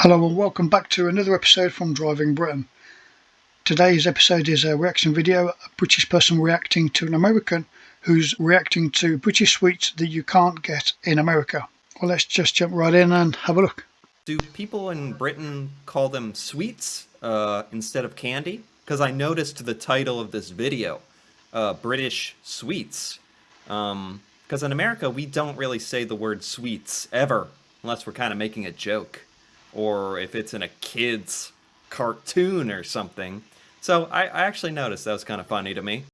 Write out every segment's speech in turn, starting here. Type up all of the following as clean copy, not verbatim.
Hello and welcome back to another episode from Driving Britain. Today's episode is a reaction video, a British person reacting to an American who's reacting to British sweets that you can't get in America. Well, let's just jump right in and have a look. Do people in Britain call them sweets instead of candy? Because I noticed the title of this video, British sweets. Because in America, we don't really say the word sweets ever, unless we're kind of making a joke. Or if it's in a kid's cartoon or something. So I actually noticed that was kind of funny to me.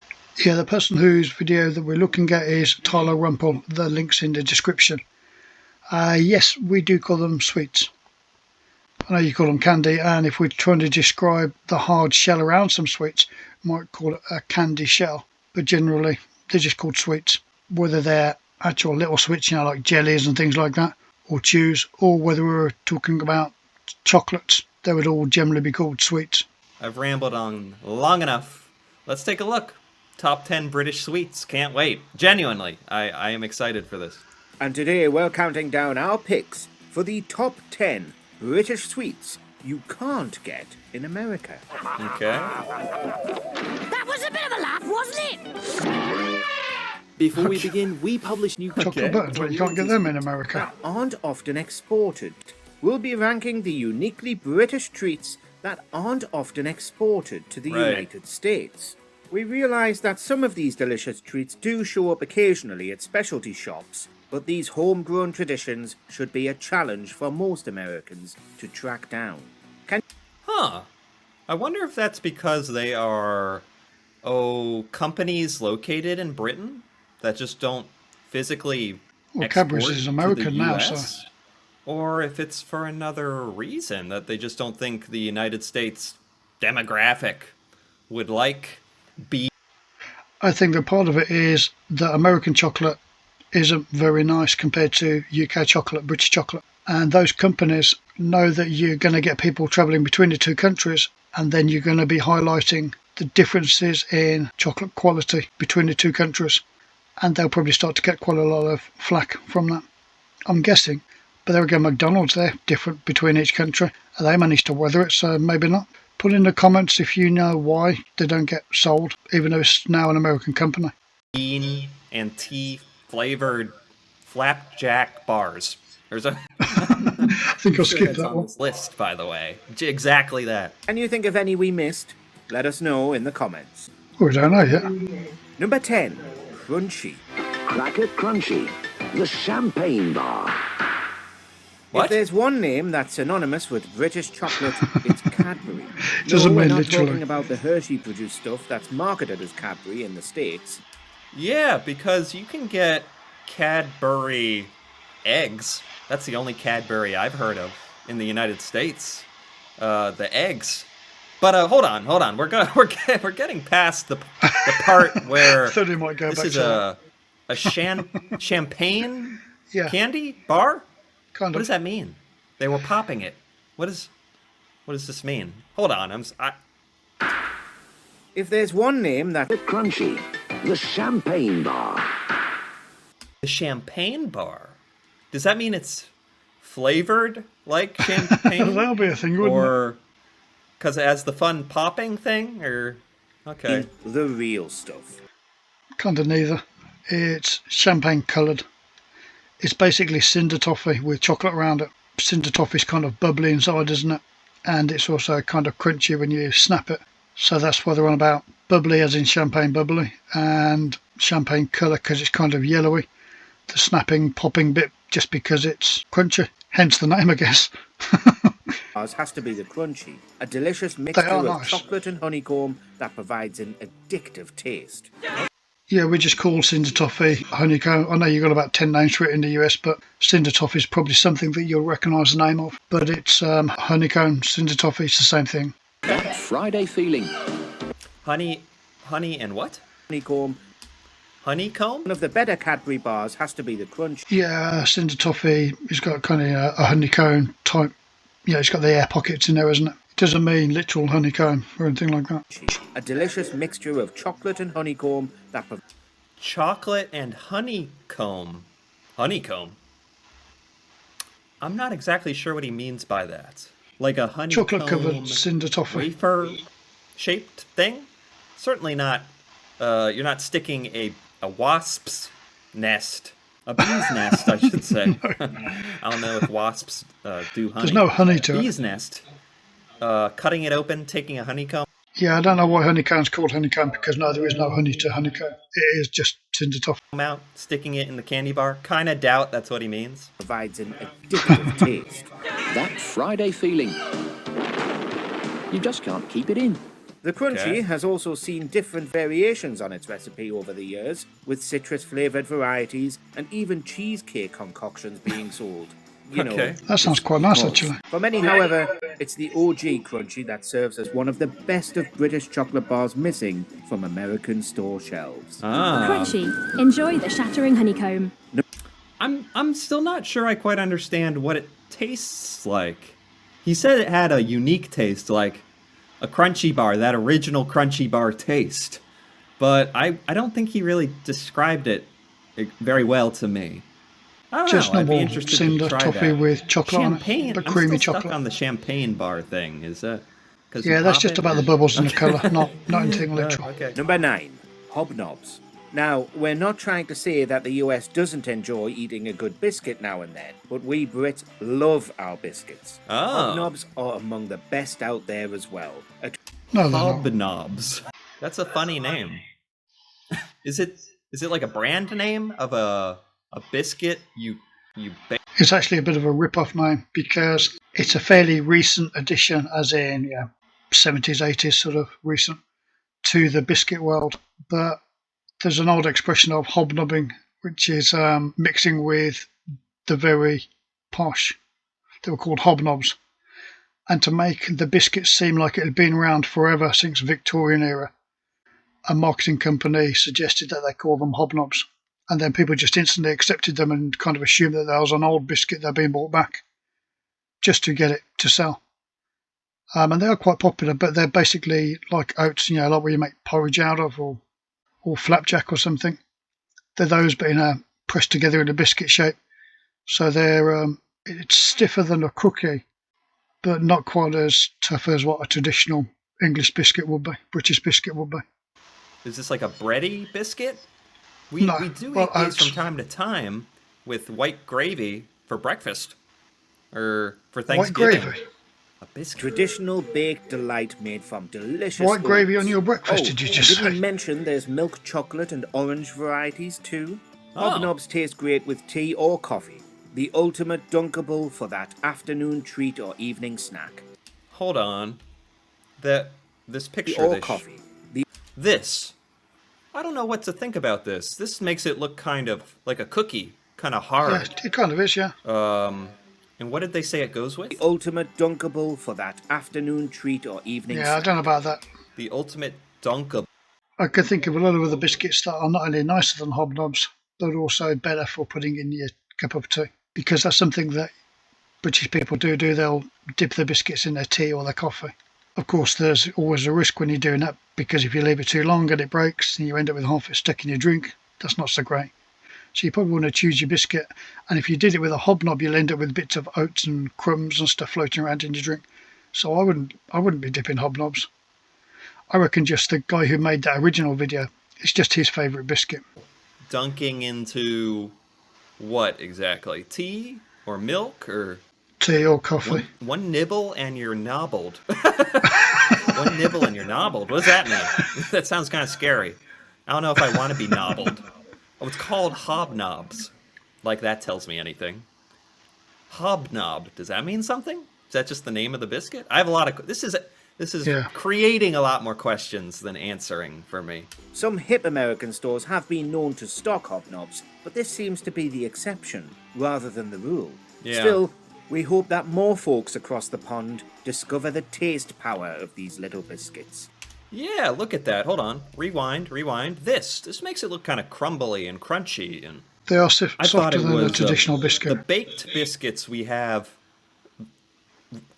Yeah, the person whose video that we're looking at is Tyler Rumpel. The link's in the description. Yes, we do call them sweets. I know you call them candy, and if we're trying to describe the hard shell around some sweets, we might call it a candy shell. But generally, they're just called sweets. Whether they're actual little sweets, like jellies and things like that, or chews, or whether we were talking about chocolates, they would all generally be called sweets. I've rambled on long enough. Let's take a look. Top 10 British sweets. Can't wait. Genuinely, I am excited for this. And today we're counting down our picks for the top 10 British sweets you can't get in America. Okay. That was a bit of a laugh, wasn't it? Before we begin, we publish new Chocolate buttons, but you can't get them in America. that aren't often exported. We'll be ranking the uniquely British treats that aren't often exported to the United States. We realise that some of these delicious treats do show up occasionally at specialty shops, but these homegrown traditions should be a challenge for most Americans to track down. Huh. I wonder if that's because they are, companies located in Britain that just don't physically Cadbury's is American to the now, US, so. or if it's for another reason that they just don't think the United States demographic would like be. I think that part of it is that American chocolate isn't very nice compared to UK chocolate, British chocolate. And those companies know that you're going to get people travelling between the two countries, and then you're going to be highlighting the differences in chocolate quality between the two countries. And they'll probably start to get quite a lot of flack from that, I'm guessing. But there again, McDonald's, they're different between each country. They managed to weather it, so maybe not. Put in the comments if you know why they don't get sold, even though it's now an American company. Bean and tea flavored flapjack bars. There's a I think I'll skip that on one. this list, by the way. Exactly that. Can you think of any we missed? Let us know in the comments. We don't know yet. Number 10. Crunchy. Cracker Crunchy, the champagne bar. What? If there's one name that's synonymous with British chocolate, it's Cadbury. Doesn't we're mean not literally. talking about the Hershey-produced stuff that's marketed as Cadbury in the States. Yeah, because you can get Cadbury eggs. That's the only Cadbury I've heard of in the United States. The eggs. But hold on. We're getting past the part where Thought he might go this back is to a champagne Yeah. candy bar. Kind What of. does that mean? They were popping it. What does this mean? Hold on. If there's one name that Crunchy, the champagne bar. The champagne bar. Does that mean it's flavored like champagne? That'll be a thing, wouldn't it? Or because it has the fun popping thing? Or okay. the real stuff. Kind of neither. It's champagne coloured. It's basically cinder toffee with chocolate around it. Cinder toffee's kind of bubbly inside, isn't it? And it's also kind of crunchy when you snap it. So that's why they're on about bubbly as in champagne bubbly, and champagne colour because it's kind of yellowy. The snapping, popping bit just because it's crunchy. Hence the name, I guess. Ours has to be the Crunchy, a delicious mixture of nice. chocolate and honeycomb that provides an addictive taste. Yeah, we just call cinder toffee honeycomb. I know you've got about 10 names for it in the US, but cinder toffee is probably something that you'll recognise the name of. But it's honeycomb, cinder toffee, it's the same thing. That Friday feeling. Honey and what? Honeycomb. Honeycomb? One of the better Cadbury bars has to be the Crunchy. Yeah, cinder toffee, it's got kind of a honeycomb type. Yeah, it's got the air pockets in there, isn't it? It doesn't mean literal honeycomb or anything like that. A delicious mixture of chocolate and honeycomb that Chocolate and honeycomb. Honeycomb. I'm not exactly sure what he means by that. Like a Chocolate honeycomb covered cinder toffee. wafer shaped thing? Certainly not. You're not sticking a wasp's nest, a bee's nest, I should say. I don't know if wasps do honey. There's no honey to it. Bee's nest. Cutting it open, taking a honeycomb. Yeah, I don't know why honeycomb's called honeycomb, because no, there is no honey to honeycomb. It is just cinder toffee. Out, sticking it in the candy bar. Kind of doubt that's what he means. Provides an addictive taste. That Friday feeling. You just can't keep it in. The Crunchy Okay. has also seen different variations on its recipe over the years, with citrus-flavoured varieties and even cheesecake concoctions being sold. You know, Okay. That sounds quite nice, course. actually. For many, however, it's the OG Crunchy that serves as one of the best of British chocolate bars missing from American store shelves. Crunchy. Enjoy the shattering honeycomb. I'm still not sure I quite understand what it tastes like. He said it had a unique taste, like a crunchy bar, that original crunchy bar taste. But I don't think he really described it very well to me. I don't Just know. I'd be normal interested cinder to try toffee that. with chocolate on Champagne. it, but I'm creamy still chocolate. stuck on the champagne bar thing. Is that? Yeah, that's just about the bubbles and the colour, not anything literal. Okay. Number 9. Hobnobs. Now, we're not trying to say that the US doesn't enjoy eating a good biscuit now and then, but we Brits love our biscuits. Oh. Hobnobs are among the best out there as well. No, they're not. Hobnobs. That's a funny name. Is it like a brand name of a biscuit you bake? It's actually a bit of a rip-off name, because it's a fairly recent addition, as in 70s, 80s, sort of recent, to the biscuit world. But there's an old expression of hobnobbing, which is mixing with the very posh. They were called hobnobs. And to make the biscuits seem like it had been around forever since Victorian era, a marketing company suggested that they call them hobnobs. And then people just instantly accepted them and kind of assumed that that was an old biscuit that had been brought back just to get it to sell. And they are quite popular, but they're basically like oats, like what you make porridge out of, or flapjack or something. They're those, but pressed together in a biscuit shape. So they're it's stiffer than a cookie, but not quite as tough as what a traditional English biscuit would be, British biscuit would be. Is this like a bready biscuit? We No, do well, eat these oats. from time to time with white gravy for breakfast or for White Thanksgiving. gravy? A biscuit. Traditional baked delight made from delicious White gravy oats. on your breakfast, Oh, did you and just didn't say? mention there's milk chocolate and orange varieties too? Oh. Hobnobs taste great with tea or coffee. The ultimate dunkable for that afternoon treat or evening snack. Hold on. This picture. Or this, coffee. This. I don't know what to think about this. This makes it look kind of like a cookie, kind of Yeah, hard. it kind of is, yeah. And what did they say it goes with? The ultimate dunkable for that afternoon treat or evening Yeah, I snack. don't know about that. The ultimate dunkable. I can think of a lot of other biscuits that are not only nicer than hobnobs, but also better for putting in your cup of tea. Because that's something that British people do. They'll dip their biscuits in their tea or their coffee. Of course, there's always a risk when you're doing that, because if you leave it too long and it breaks and you end up with half it stuck in your drink, that's not so great. So you probably want to choose your biscuit. And if you did it with a hobnob, you'll end up with bits of oats and crumbs and stuff floating around in your drink. So I wouldn't be dipping hobnobs. I reckon just the guy who made that original video, it's just his favourite biscuit. Dunking into what exactly? Tea or milk or Tea or coffee. one nibble and you're nobbled. One nibble and you're nobbled. What does that mean? That sounds kind of scary. I don't know if I want to be nobbled. Oh, it's called hobnobs. Like that tells me anything. Hobnob. Does that mean something? Is that just the name of the biscuit? I have a lot of... This is Yeah. creating a lot more questions than answering for me. Some hip American stores have been known to stock hobnobs, but this seems to be the exception rather than the rule. Yeah. Still, we hope that more folks across the pond discover the taste power of these little biscuits. Yeah, look at that. Hold on. Rewind. This makes it look kind of crumbly and crunchy. And They are I thought softer it than a was traditional the biscuit. baked biscuits we have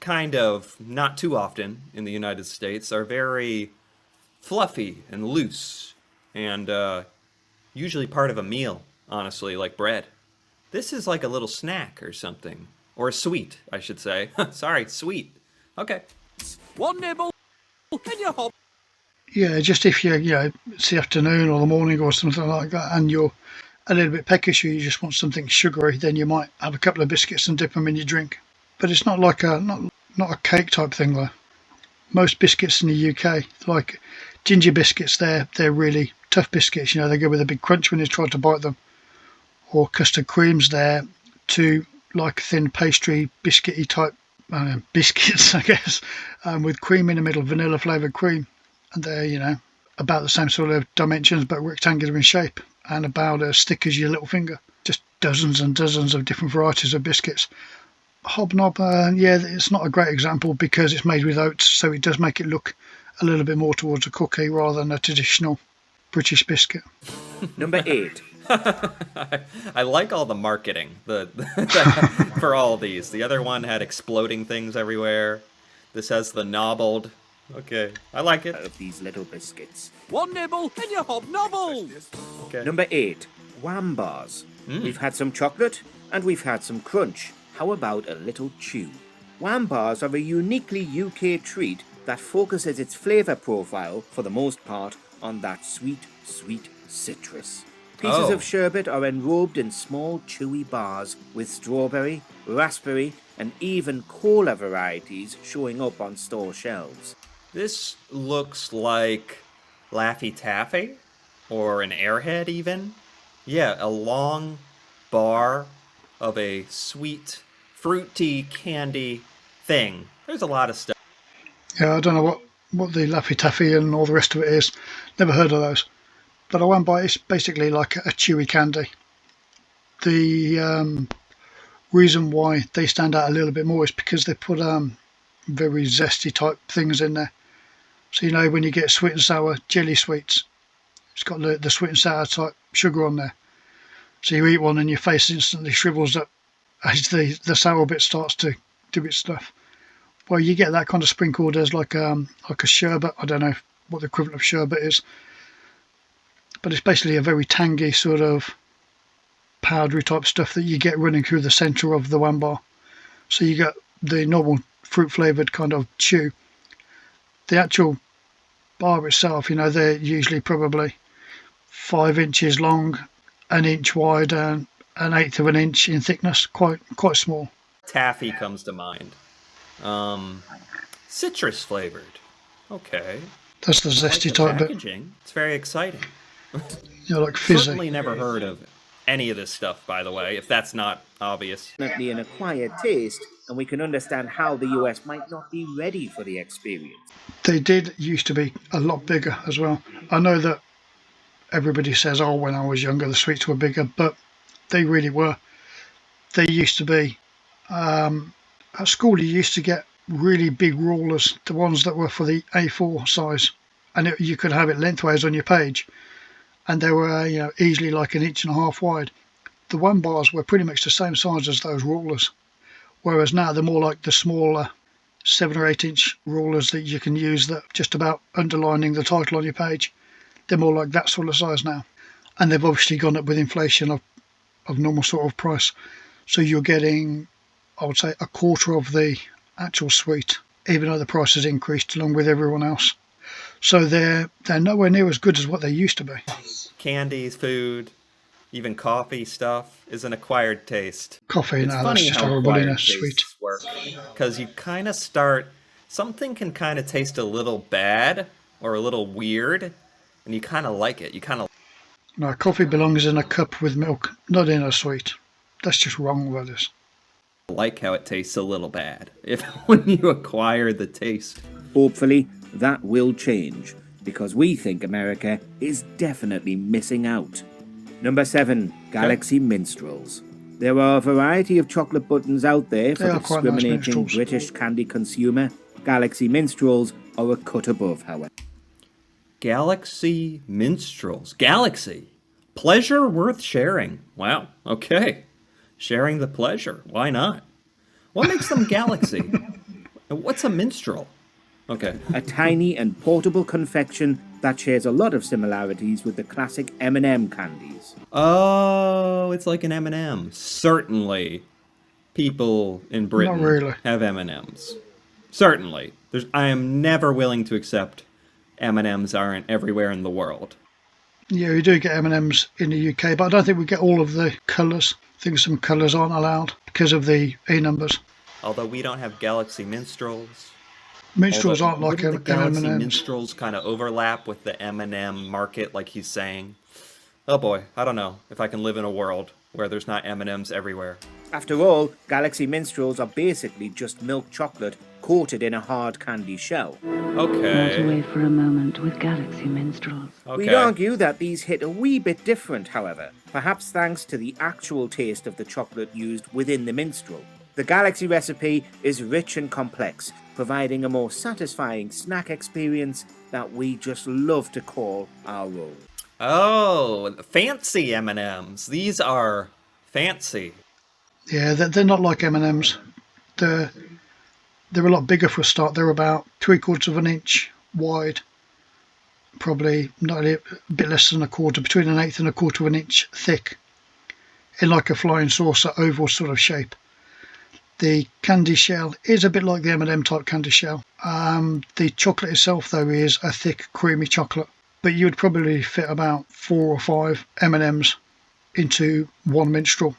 kind of not too often in the United States are very fluffy and loose and usually part of a meal, honestly, like bread. This is like a little snack or something. Or sweet, I should say. Sorry, sweet. Okay. One nibble, and you're home. Yeah, just if it's the afternoon or the morning or something like that, and you're a little bit peckish, or you just want something sugary, then you might have a couple of biscuits and dip them in your drink. But it's not like not a cake type thing though. Most biscuits in the UK, like ginger biscuits, they're really tough biscuits. You know, they go with a big crunch when you try to bite them. Or custard creams, they're too like thin pastry biscuity type biscuits, I guess, with cream in the middle, vanilla flavoured cream. And they're, about the same sort of dimensions but rectangular in shape and about as thick as your little finger. Just dozens and dozens of different varieties of biscuits. Hobnob, it's not a great example because it's made with oats, so it does make it look a little bit more towards a cookie rather than a traditional British biscuit. Number 8. I like all the marketing for all these. The other one had exploding things everywhere. This has the nobbled. Okay, I like it. Of these little biscuits. One nibble, and you're hobnobble. Okay. Number 8. Wham bars. We've had some chocolate and we've had some crunch. How about a little chew? Wham bars are a uniquely UK treat that focuses its flavour profile, for the most part, on that sweet, sweet citrus. Pieces of sherbet are enrobed in small, chewy bars with strawberry, raspberry, and even cola varieties showing up on store shelves. This looks like Laffy Taffy, or an Airhead even. Yeah, a long bar of a sweet, fruity candy thing. There's a lot of stuff. Yeah, I don't know what the Laffy Taffy and all the rest of it is. Never heard of those. But I won't buy it. It's basically like a chewy candy. The reason why they stand out a little bit more is because they put very zesty type things in there. So when you get sweet and sour jelly sweets, it's got the sweet and sour type sugar on there. So you eat one and your face instantly shrivels up as the sour bit starts to do its stuff. Well, you get that kind of sprinkled as like a sherbet. I don't know what the equivalent of sherbet is, but it's basically a very tangy sort of powdery type stuff that you get running through the centre of the wham bar. So you get the normal fruit flavoured kind of chew. The actual bar itself, they're usually probably 5 inches long, an inch wide, and an eighth of an inch in thickness. Quite small. Taffy comes to mind. Citrus flavored. Okay. That's the zesty The type bit. packaging. It's very exciting. Like fizzy. Certainly never heard of any of this stuff, by the way, if that's not obvious. Definitely an acquired taste, and we can understand how the US might not be ready for the experience. They did used to be a lot bigger as well. I know that everybody says, when I was younger the sweets were bigger, but they really were. They used to be, at school you used to get really big rulers, the ones that were for the A4 size, and you could have it lengthways on your page, and they were easily like an inch and a half wide. The wham bars were pretty much the same size as those rulers, whereas now they're more like the smaller 7 or 8 inch rulers that you can use that just about underlining the title on your page. They're more like that sort of size now, and they've obviously gone up with inflation of normal sort of price, so you're getting, I would say, a quarter of the actual sweet, even though the price has increased along with everyone else. So they're nowhere near as good as what they used to be. Candies, food, even coffee stuff is an acquired taste. Coffee, It's no, that's funny just how horrible in acquired a sweet. tastes work, because you kind of start, something can kind of taste a little bad or a little weird, and you kind of like it. You kind of No, coffee belongs in a cup with milk, not in a sweet. That's just wrong, that is. like how it tastes a little bad when you acquire the taste. Hopefully, that will change, because we think America is definitely missing out. Number 7, Galaxy Minstrels. There are a variety of chocolate buttons out there for They the are quite nice discriminating minstrels. British candy consumer. Galaxy Minstrels are a cut above, however. Galaxy Minstrels. Galaxy. Pleasure worth sharing. Wow. Okay. Sharing the pleasure. Why not? What makes them Galaxy? What's a minstrel? Okay. A tiny and portable confection that shares a lot of similarities with the classic M&M candies. Oh, it's like an M&M. Certainly. people in Britain really. have M&Ms. Certainly. I am never willing to accept M&Ms aren't everywhere in the world. Yeah, we do get M&Ms in the UK, but I don't think we get all of the colours. I think some colours aren't allowed because of the E numbers. Although we don't have Galaxy Minstrels. Minstrels aren't like wouldn't the Galaxy M&Ms. Minstrels kind of overlap with the M&M market, like he's saying? Oh boy, I don't know if I can live in a world where there's not M&Ms everywhere. After all, Galaxy Minstrels are basically just milk chocolate coated in a hard candy shell. Okay. Not away for a moment with Galaxy Minstrels. Okay. We'd argue that these hit a wee bit different, however, perhaps thanks to the actual taste of the chocolate used within the minstrel. The Galaxy recipe is rich and complex, providing a more satisfying snack experience that we just love to call our own. Oh, fancy M&Ms. These are fancy. Yeah, they're not like M&Ms. They're a lot bigger for a start. They're about 3/4 of an inch wide, probably not a bit less than a quarter, between 1/8 and 1/4 of an inch thick, in like a flying saucer oval sort of shape. The candy shell is a bit like the M&M type candy shell. The chocolate itself, though, is a thick, creamy chocolate. But you would probably fit about 4 or 5 M&Ms into one minstrel,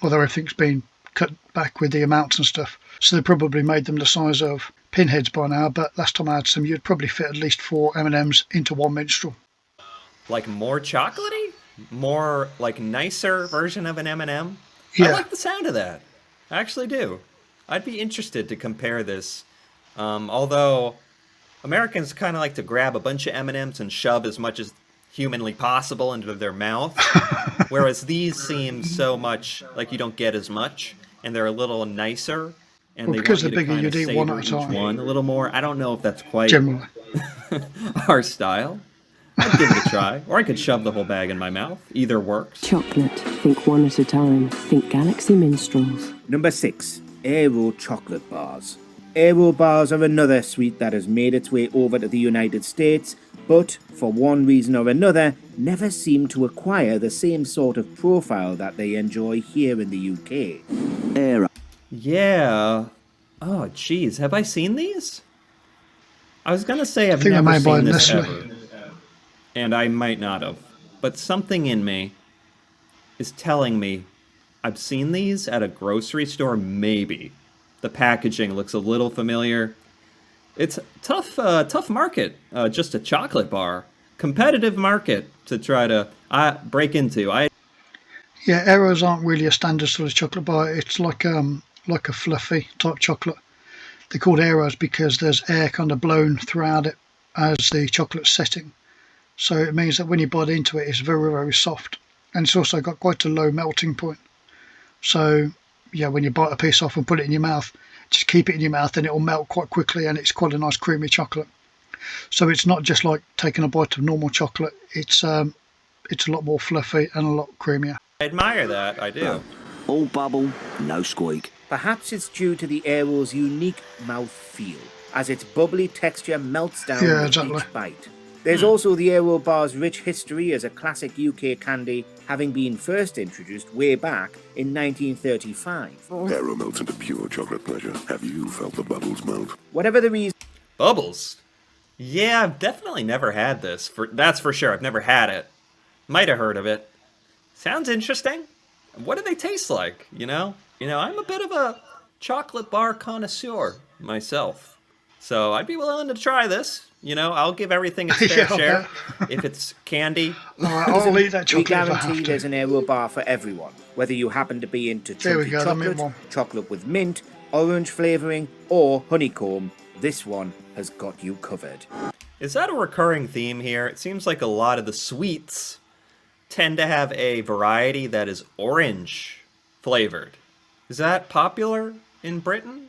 although everything's been cut back with the amounts and stuff. So they probably made them the size of pinheads by now, but last time I had some, you'd probably fit at least 4 M&Ms into one minstrel. Like more chocolatey? More like nicer version of an M&M? Yeah. I like the sound of that. I actually do. I'd be interested to compare this. Although Americans kind of like to grab a bunch of M&Ms and shove as much as humanly possible into their mouth, whereas these seem so much like you don't get as much, and they're a little nicer. And Well, they because want they're you to bigger, kind you'd of eat one savor at a each time. one a little more. I don't know if that's quite Generally. our style. I'd give it a try, or I could shove the whole bag in my mouth. Either works. Chocolate. Think one at a time. Think Galaxy Minstrels. Number 6. Aero chocolate bars. Aero bars are another sweet that has made its way over to the United States, but for one reason or another, never seem to acquire the same sort of profile that they enjoy here in the UK. Aero. Yeah. Oh, geez. Have I seen these? I was going to say I've think I never might buy seen this Nestle. ever. And I might not have. But something in me is telling me I've seen these at a grocery store, maybe. The packaging looks a little familiar. It's a tough market, just a chocolate bar. Competitive market to try to break into. Yeah, Aeros aren't really a standard sort of chocolate bar. It's like a fluffy type chocolate. They're called Aeros because there's air kind of blown throughout it as the chocolate's setting. So it means that when you bite into it, it's very, very soft. And it's also got quite a low melting point. So, yeah, when you bite a piece off and put it in your mouth, just keep it in your mouth and it'll melt quite quickly, and it's quite a nice creamy chocolate. So it's not just like taking a bite of normal chocolate. It's a lot more fluffy and a lot creamier. I admire that, I do. All bubble, no squeak. Perhaps it's due to the Aero's unique mouth feel, as its bubbly texture melts down Yeah, with exactly. each bite. There's also the Aero bar's rich history as a classic UK candy, having been first introduced way back in 1935. Aero melts into pure chocolate pleasure. Have you felt the bubbles melt? Whatever the reason, Bubbles? Yeah, I've definitely never had this. That's for sure. I've never had it. Might have heard of it. Sounds interesting. What do they taste like, you know? I'm a bit of a chocolate bar connoisseur myself. So I'd be willing to try this. I'll give everything its fair Yeah, share. If it's candy. Alright, I'll eat that we chocolate if I guarantee have there's to. an Aero bar for everyone, whether you happen to be into There we chunky go, the mint chocolate, one. chocolate with mint, orange flavouring, or honeycomb. This one has got you covered. Is that a recurring theme here? It seems like a lot of the sweets tend to have a variety that is orange flavored. Is that popular in Britain?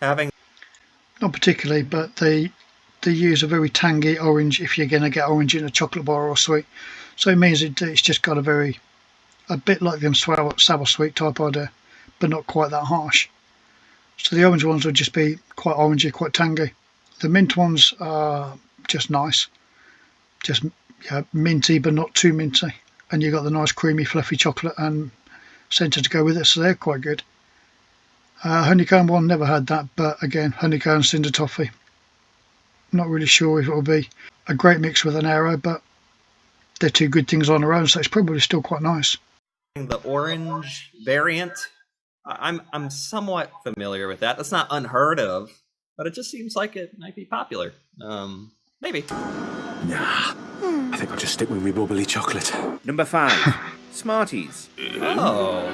Not particularly, but they use a very tangy orange if you're going to get orange in a chocolate bar or sweet. So it means it's just got a bit like them sour sweet type idea, but not quite that harsh. So the orange ones would just be quite orangey, quite tangy. The mint ones are just nice, just minty but not too minty, and you've got the nice creamy fluffy chocolate and centre to go with it, so they're quite good. Honeycomb one, never had that, but again, honeycomb cinder toffee. Not really sure if it will be a great mix with an arrow, but they're two good things on their own, so it's probably still quite nice. The orange variant, I'm somewhat familiar with that. That's not unheard of, but it just seems like it might be popular. Maybe. Nah, I think I'll just stick with me bubbly chocolate. Number 5, Smarties. Oh.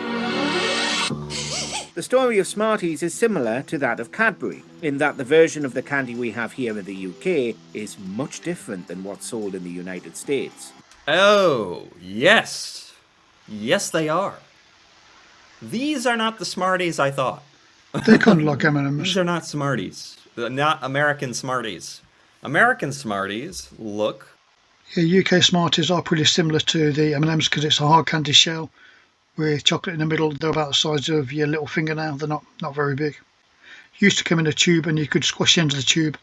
The story of Smarties is similar to that of Cadbury, in that the version of the candy we have here in the UK is much different than what's sold in the United States. Oh, yes. Yes, they are. These are not the Smarties I thought. They're kind of like M&Ms. These are not Smarties. They're not American Smarties. American Smarties look... Yeah, UK Smarties are pretty similar to the M&Ms because it's a hard candy shell with chocolate in the middle. They're about the size of your little fingernail. They're not very big. Used to come in a tube and you could squash the end of the tube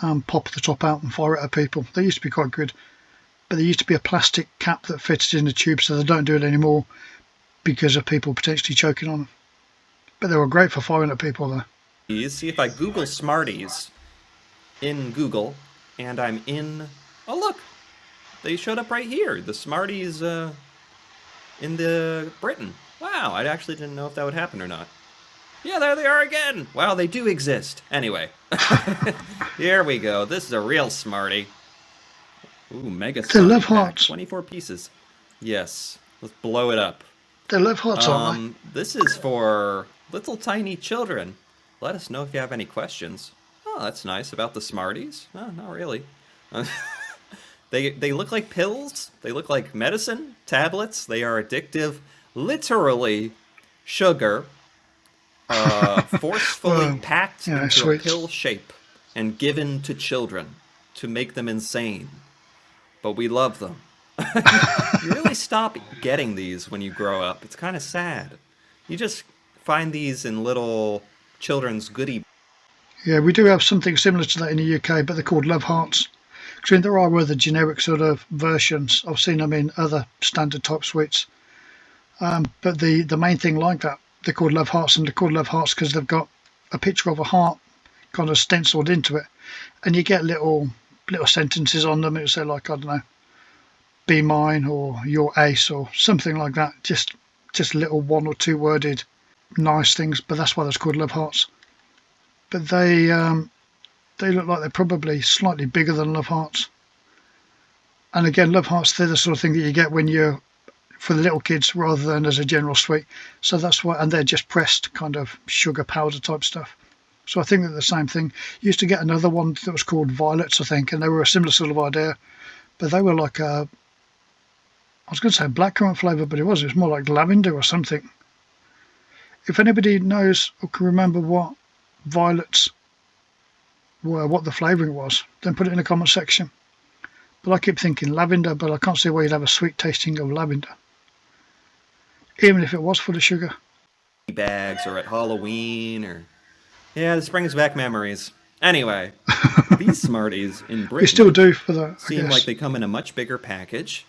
and pop the top out and fire it at people. They used to be quite good. But there used to be a plastic cap that fitted in the tube, so they don't do it anymore because of people potentially choking on them. But they were great for firing at people though. See, if I Google Smarties in Google and I'm in... Oh, look! They showed up right here. The Smarties in the Britain. Wow, I actually didn't know if that would happen or not. Yeah, there they are again. Wow, they do exist. Anyway, here we go. This is a real Smartie. Ooh, mega. They love hearts. 24 pieces. Yes, let's blow it up. They love hearts, aren't they? This is for little tiny children. Let us know if you have any questions. Oh, that's nice about the Smarties. No, not really. They look like pills. They look like medicine tablets. They are addictive. Literally, sugar, forcefully packed into a pill shape and given to children to make them insane. But we love them. You really stop getting these when you grow up. It's kind of sad. You just find these in little children's goodie. Yeah, we do have something similar to that in the UK, but they're called Love Hearts. I mean, there are other generic sort of versions. I've seen them in other standard type sweets. But the main thing like that, they're called Love Hearts, and they're called Love Hearts because they've got a picture of a heart kind of stenciled into it. And you get little sentences on them. It will say like, I don't know, be mine or your ace or something like that. Just little 1 or 2 worded nice things, but that's why they're called Love Hearts. But they look like they're probably slightly bigger than Love Hearts. And again, Love Hearts, they're the sort of thing that you get when you're for the little kids rather than as a general sweet. So that's why, and they're just pressed kind of sugar powder type stuff. So I think they're the same thing. Used to get another one that was called Violets, I think, and they were a similar sort of idea. But they were like I was going to say blackcurrant flavour, but it was more like lavender or something. If anybody knows or can remember what Violets were, what the flavouring was, then put it in the comment section. But I keep thinking lavender, but I can't see why you'd have a sweet tasting of lavender, even if it was full of sugar. Bags or at Halloween or... Yeah, this brings back memories. Anyway, these Smarties in Britain... They still do for that, seem like they come in a much bigger package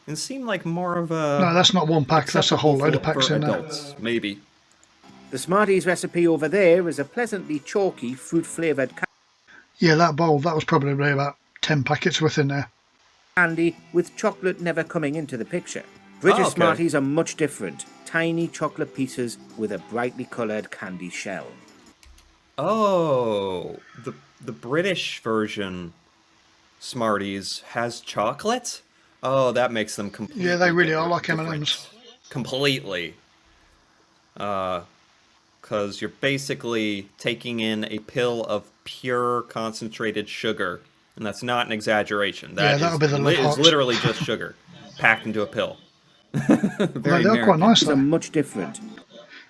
and seem like more of a... No, that's not one pack, that's a whole load of packs in adults, there. Maybe. The Smarties recipe over there is a pleasantly chalky fruit-flavoured Yeah, that bowl, that was probably about 10 packets worth in there. Candy with chocolate never coming into the picture. British Smarties are much different. Tiny chocolate pieces with a brightly coloured candy shell. Oh, the British version Smarties has chocolate? Oh, that makes them completely Yeah, they really are like M&Ms. Completely. Because you're basically taking in a pill of pure concentrated sugar. And that's not an exaggeration. That'll be the Love Hearts. It's literally just sugar packed into a pill. Very they're quite nice though. They're much different. In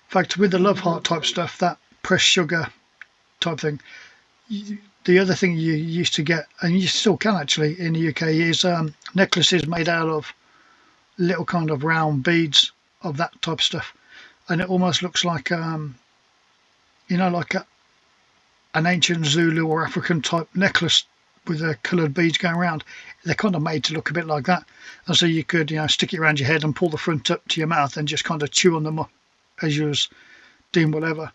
fact, with the Love Heart type stuff, that pressed sugar type thing, the other thing you used to get, and you still can actually in the UK, is necklaces made out of little kind of round beads of that type of stuff. And it almost looks like, like an ancient Zulu or African type necklace with the coloured beads going around. They're kind of made to look a bit like that. And so you could, stick it around your head and pull the front up to your mouth and just kind of chew on them as you was doing whatever.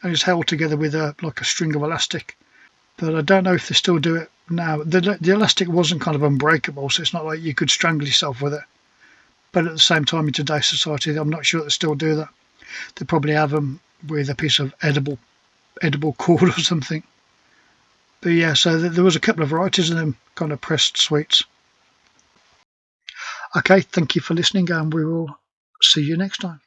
and it's held together with like a string of elastic. But I don't know if they still do it now. The elastic wasn't kind of unbreakable, so it's not like you could strangle yourself with it. But at the same time, in today's society, I'm not sure they still do that. They probably have them with a piece of edible cord or something. But yeah, so there was a couple of varieties of them kind of pressed sweets. Okay, thank you for listening, and we will see you next time.